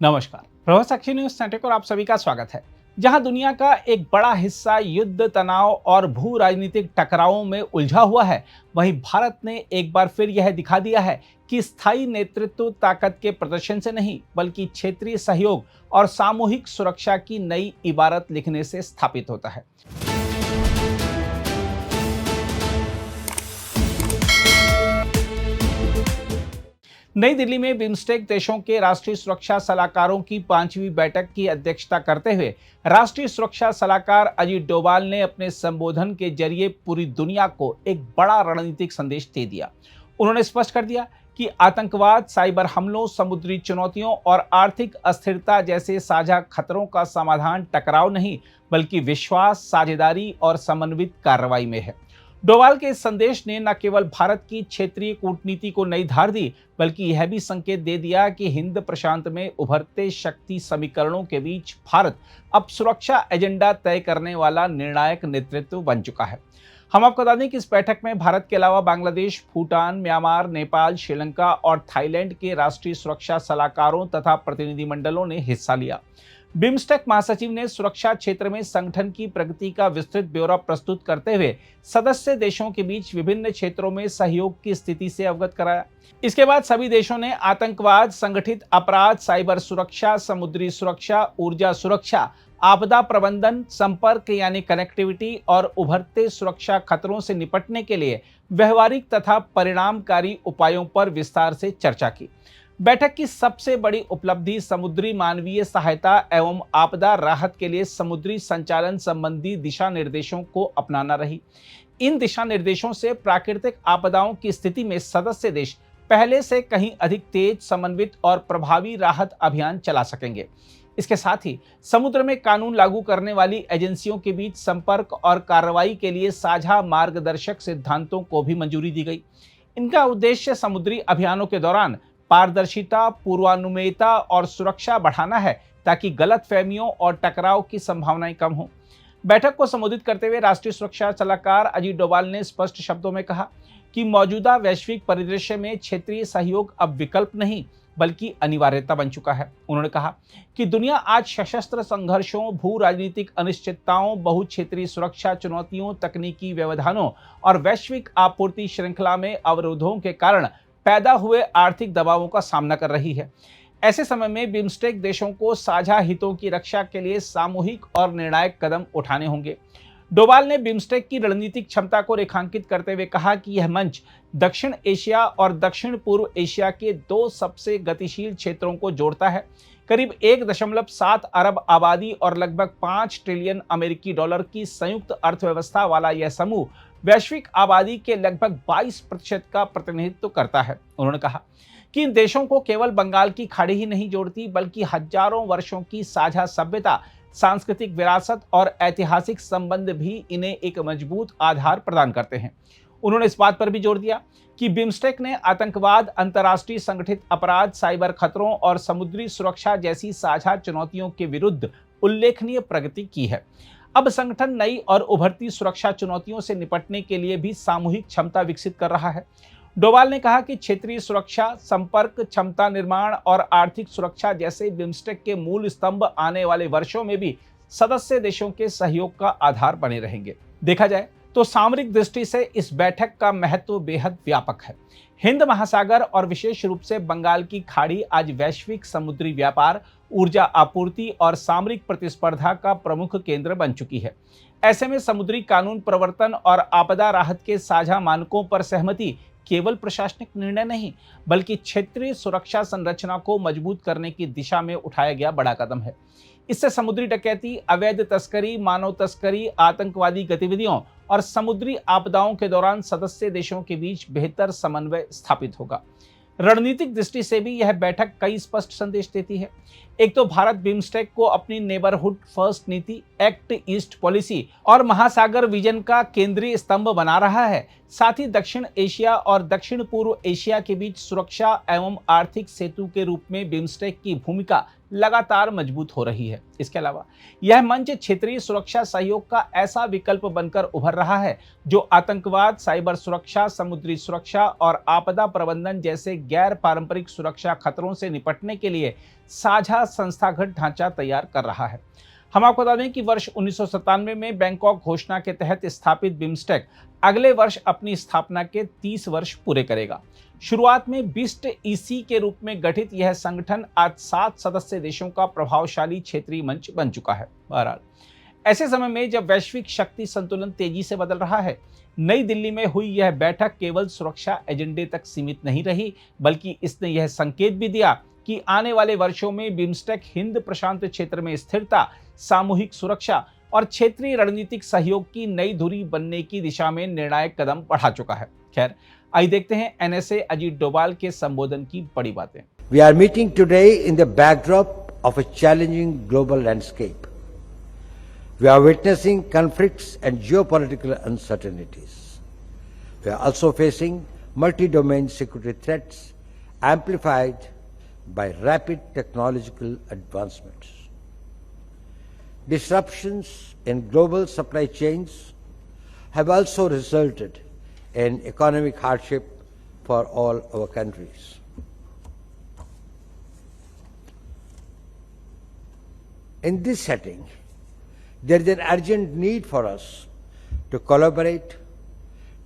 नमस्कार, प्रभात साक्षी news network और आप सभी का स्वागत है। जहां दुनिया का एक बड़ा हिस्सा युद्ध, तनाव और भू राजनीतिक टकरावों में उलझा हुआ है, वहीं भारत ने एक बार फिर यह दिखा दिया है कि स्थायी नेतृत्व ताकत के प्रदर्शन से नहीं, बल्कि क्षेत्रीय सहयोग और सामूहिक सुरक्षा की नई इबारत लिखने से स्थापित होता है। नई दिल्ली में बिम्स्टेक देशों के राष्ट्रीय सुरक्षा सलाहकारों की 5वीं बैठक की अध्यक्षता करते हुए राष्ट्रीय सुरक्षा सलाहकार अजीत डोभाल ने अपने संबोधन के जरिए पूरी दुनिया को एक बड़ा रणनीतिक संदेश दे दिया। उन्होंने स्पष्ट कर दिया कि आतंकवाद, साइबर हमलों, समुद्री चुनौतियों और आर्थिक अस्थिरता जैसे साझा खतरों का समाधान टकराव नहीं, बल्कि विश्वास, साझेदारी और समन्वित कार्रवाई में है। डोभाल के इस संदेश ने न केवल भारत की क्षेत्रीय कूटनीति को नई धार दी, बल्कि यह भी संकेत दे दिया कि हिंद प्रशांत में उभरते शक्ति समीकरणों के बीच भारत अब सुरक्षा एजेंडा तय करने वाला निर्णायक नेतृत्व बन चुका है। हम आपको बता दें कि इस बैठक में भारत के अलावा बांग्लादेश, भूटान, म्यांमार, नेपाल, श्रीलंका और थाईलैंड के राष्ट्रीय सुरक्षा सलाहकारों तथा प्रतिनिधिमंडलों ने हिस्सा लिया। बिम्स्टेक महासचिव ने सुरक्षा क्षेत्र में संगठन की प्रगति का विस्तृत ब्यौरा प्रस्तुत करते हुए सदस्य देशों के बीच विभिन्न क्षेत्रों में सहयोग की स्थिति से अवगत कराया। इसके बाद सभी देशों ने आतंकवाद, संगठित अपराध, साइबर सुरक्षा, समुद्री सुरक्षा, ऊर्जा सुरक्षा, आपदा प्रबंधन, संपर्क यानी कनेक्टिविटी और उभरते सुरक्षा खतरों से निपटने के लिए व्यवहारिक तथा परिणामकारी उपायों पर विस्तार से चर्चा की। बैठक की सबसे बड़ी उपलब्धि समुद्री मानवीय सहायता एवं आपदा राहत के लिए समुद्री संचालन संबंधी दिशा निर्देशों को अपनाना रही। इन दिशा निर्देशों से प्राकृतिक आपदाओं की स्थिति में सदस्य देश पहले से कहीं अधिक तेज, समन्वित और प्रभावी राहत अभियान चला सकेंगे। इसके साथ ही समुद्र में कानून लागू करने वाली एजेंसियों के बीच संपर्क और कार्रवाई के लिए साझा मार्गदर्शक सिद्धांतों को भी मंजूरी दी गई। इनका उद्देश्य समुद्री अभियानों के दौरान पारदर्शिता, पूर्वानुमेयता और सुरक्षा बढ़ाना है, ताकि गलतफहमियों और टकराव की संभावनाएं कम हों। बैठक को संबोधित करते हुए राष्ट्रीय सुरक्षा सलाहकार अजीत डोभाल ने स्पष्ट शब्दों में कहा कि मौजूदा वैश्विक परिदृश्य में क्षेत्रीय सहयोग अब विकल्प नहीं, बल्कि अनिवार्यता बन चुका है। उन्होंने कहा कि दुनिया आज सशस्त्र संघर्षों, भू राजनीतिक अनिश्चितताओं, बहुक्षेत्रीय सुरक्षा चुनौतियों, तकनीकी व्यवधानों और वैश्विक आपूर्ति श्रृंखला में अवरोधों के कारण पैदा हुए आर्थिक दबावों का सामना कर रही है। ऐसे समय में बिम्स्टेक देशों को साझा हितों की रक्षा के लिए सामूहिक और निर्णायक कदम उठाने होंगे। डोभाल ने बिम्स्टेक की रणनीतिक क्षमता को रेखांकित करते हुए कहा कि यह मंच दक्षिण एशिया और दक्षिण पूर्व एशिया के दो सबसे गतिशील क्षेत्रों को जोड़ता है। करीब 1.7 अरब आबादी और लगभग 5 ट्रिलियन अमेरिकी डॉलर की संयुक्त अर्थव्यवस्था वाला यह समूह वैश्विक आबादी के लगभग 22% का प्रतिनिधित्व करता है। उन्होंने कहा कि इन देशों को केवल बंगाल की खाड़ी ही नहीं जोड़ती, बल्कि हजारों वर्षों की साझा सभ्यता, सांस्कृतिक विरासत और ऐतिहासिक संबंध भी इन्हें एक मजबूत आधार प्रदान करते हैं। उन्होंने इस बात पर भी जोर दिया कि बिम्स्टेक ने आतंकवाद, अंतर्राष्ट्रीय संगठित अपराध, साइबर खतरों और समुद्री सुरक्षा जैसी साझा चुनौतियों के विरुद्ध उल्लेखनीय प्रगति की है। अब संगठन नई और उभरती सुरक्षा चुनौतियों से निपटने के लिए भी सामूहिक क्षमता विकसित कर रहा है। डोभाल ने कहा कि क्षेत्रीय सुरक्षा, संपर्क, क्षमता निर्माण और आर्थिक सुरक्षा जैसे बिम्स्टेक के मूल स्तंभ आने वाले वर्षों में भी सदस्य देशों के सहयोग का आधार बने रहेंगे। देखा जाए तो सामरिक दृष्टि से इस बैठक का महत्व बेहद व्यापक है। हिंद महासागर और विशेष रूप से बंगाल की खाड़ी आज वैश्विक समुद्री व्यापार, ऊर्जा आपूर्ति और सामरिक प्रतिस्पर्धा का प्रमुख केंद्र बन चुकी है। ऐसे में समुद्री कानून प्रवर्तन और आपदा राहत के साझा मानकों पर सहमति केवल प्रशासनिक निर्णय नहीं, बल्कि क्षेत्रीय सुरक्षा संरचना को मजबूत करने की दिशा में उठाया गया बड़ा कदम है। इससे समुद्री डकैती, अवैध तस्करी, मानव तस्करी, आतंकवादी गतिविधियों और समुद्री आपदाओं के दौरान सदस्य देशों के बीच बेहतर समन्वय स्थापित होगा। रणनीतिक दृष्टि से भी यह बैठक कई स्पष्ट संदेश देती है। एक तो भारत बिम्स्टेक को अपनी नेबरहुड फर्स्ट नीति, एक्ट ईस्ट पॉलिसी और महासागर विजन का केंद्रीय स्तंभ बना रहा है। साथ ही दक्षिण एशिया और दक्षिण पूर्व एशिया के बीच सुरक्षा एवं आर्थिक सेतु के रूप में बिम्स्टेक की भूमिका लगातार मजबूत हो रही है। इसके अलावा यह मंच क्षेत्रीय सुरक्षा सहयोग का ऐसा विकल्प बनकर उभर रहा है जो आतंकवाद, साइबर सुरक्षा, समुद्री सुरक्षा और आपदा प्रबंधन जैसे गैर पारंपरिक सुरक्षा खतरों से निपटने के लिए साझा संस्थागत ढांचा तैयार कर रहा है। हम आपको बता दें कि वर्ष 1997 में बैंकॉक घोषणा के तहत स्थापित बिम्स्टेक अगले वर्ष अपनी स्थापना के 30 वर्ष पूरे करेगा। शुरुआत में बिस्ट ईसी के रूप में गठित यह संगठन आज 7 सदस्य देशों का प्रभावशाली क्षेत्रीय मंच बन चुका है। बहरहाल ऐसे समय में जब वैश्विक शक्ति संतुलन तेजी से बदल रहा है, नई दिल्ली में हुई यह बैठक केवल सुरक्षा एजेंडे तक सीमित नहीं रही, बल्कि इसने यह संकेत भी दिया कि आने वाले वर्षों में बिम्स्टेक हिंद प्रशांत क्षेत्र में स्थिरता, सामूहिक सुरक्षा और क्षेत्रीय रणनीतिक सहयोग की नई धुरी बनने की दिशा में निर्णायक कदम बढ़ा चुका है। खैर, आइए देखते हैं एनएसए अजीत डोभाल के संबोधन की बड़ी बातें। We are meeting today in the backdrop of a challenging global landscape. We are witnessing conflicts and geopolitical uncertainties. We are also facing multi-domain security threats amplified by rapid technological advancements. Disruptions in global supply chains have also resulted in economic hardship for all our countries. In this setting, there is an urgent need for us to collaborate,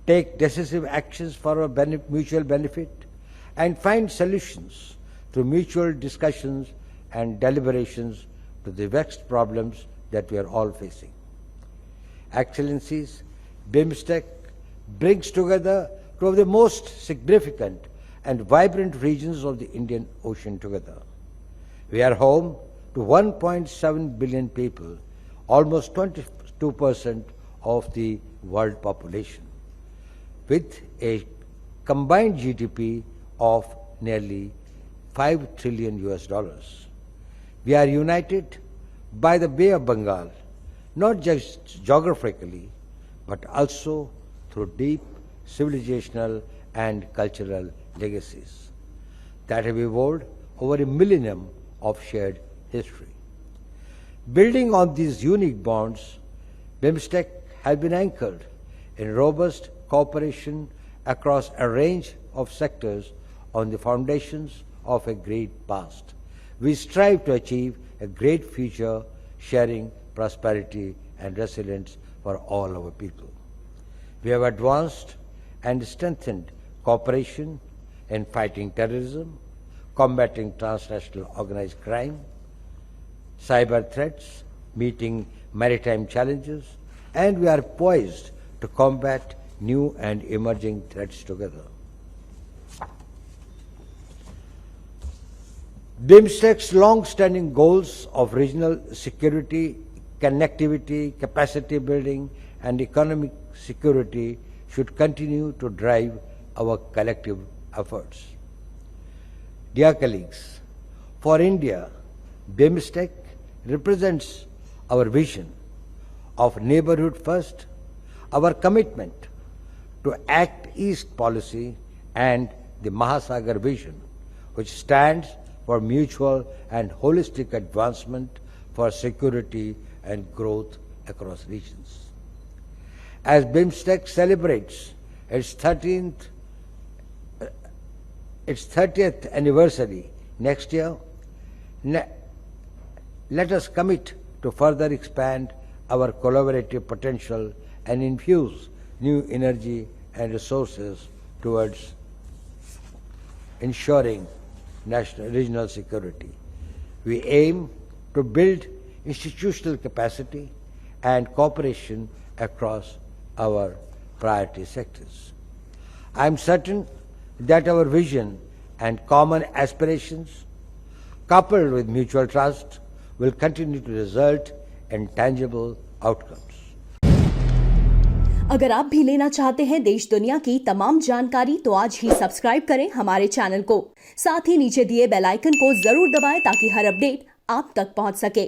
take decisive actions for our mutual benefit, and find solutions through mutual discussions and deliberations to the vexed problems that we are all facing. Excellencies, BIMSTEC brings together two of the most significant and vibrant regions of the Indian Ocean together. We are home to 1.7 billion people, almost 22% of the world population, with a combined GDP of nearly $5 trillion. We are united by the Bay of Bengal, not just geographically, but also through deep civilizational and cultural legacies that have evolved over a millennium of shared history. Building on these unique bonds, BIMSTEC has been anchored in robust cooperation across a range of sectors on the foundations of a great past. We strive to achieve a great future, sharing prosperity and resilience for all our people. We have advanced and strengthened cooperation in fighting terrorism, combating transnational organized crime, cyber threats, meeting maritime challenges, and we are poised to combat new and emerging threats together. BIMSTEC's long-standing goals of regional security, connectivity, capacity building, and economic security should continue to drive our collective efforts. Dear colleagues, for India, BIMSTEC represents our vision of neighborhood first, our commitment to Act East policy, and the Mahasagar vision, which stands for mutual and holistic advancement for security and growth across regions. As BIMSTEC celebrates its 30th anniversary next year, let us commit to further expand our collaborative potential and infuse new energy and resources towards ensuring regional security. We aim to build institutional capacity and cooperation across our priority sectors. I am certain that our vision and common aspirations, coupled with mutual trust, will continue to result in tangible outcomes. अगर आप भी लेना चाहते हैं देश दुनिया की तमाम जानकारी तो आज ही सब्सक्राइब करें हमारे चैनल को। साथ ही नीचे दिए बेल आइकन को जरूर दबाएं ताकि हर अपडेट आप तक पहुंच सके।